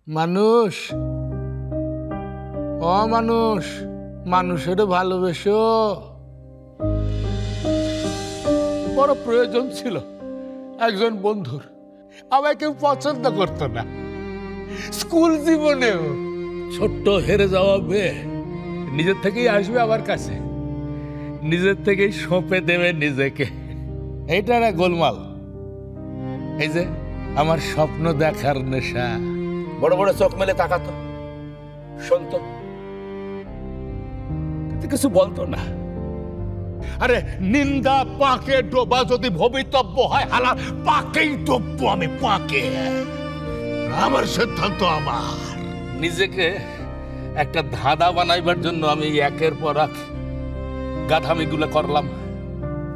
মানুষ অমানুষ মানুষেরও ভালোবেসো। বড় প্রয়োজন ছিল একজন বন্ধুর, আমায় কেউ পছন্দ করতো না। স্কুল জীবনেও ছোট্ট হেরে যাওয়া মেয়ে নিজের থেকেই আসবে আমার কাছে, নিজের থেকেই সঁপে দেবে নিজেকে। এইটা না গোলমাল। এই যে আমার স্বপ্ন দেখার নেশা। বড় বড় চোখ মেলে তাকাতো, শুনতো, কিন্তু কিছু বলতো না। আরে নিন্দা পাকে ডোবা যদি ভবিতব্য হয়, হালা পাকেই ডুববো আমি, পাকে। আমার সিদ্ধান্ত আমার। নিজেকে একটা ধাঁধা বানাইবার জন্য আমি একের পর এক গাধামিগুলো করলাম।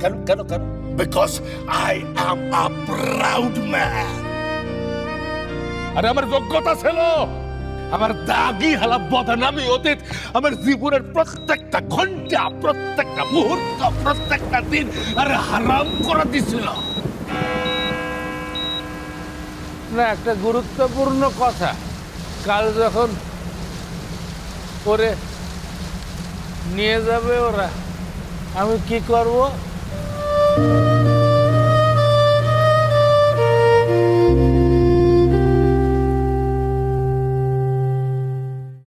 কেন কেন কেন? Because I am a proud man. আরে আমার যোগ্যতা ছিল, আমার দাগি হালা বদনামি অতীত আমার জীবনের প্রত্যেকটা ঘন্টা, প্রত্যেকটা মুহূর্ত, প্রত্যেকটা দিন আরে হারাম করে দিছিল। না, একটা গুরুত্বপূর্ণ কথা, কাল যখন করে নিয়ে যাবে ওরা, আমি কি করব?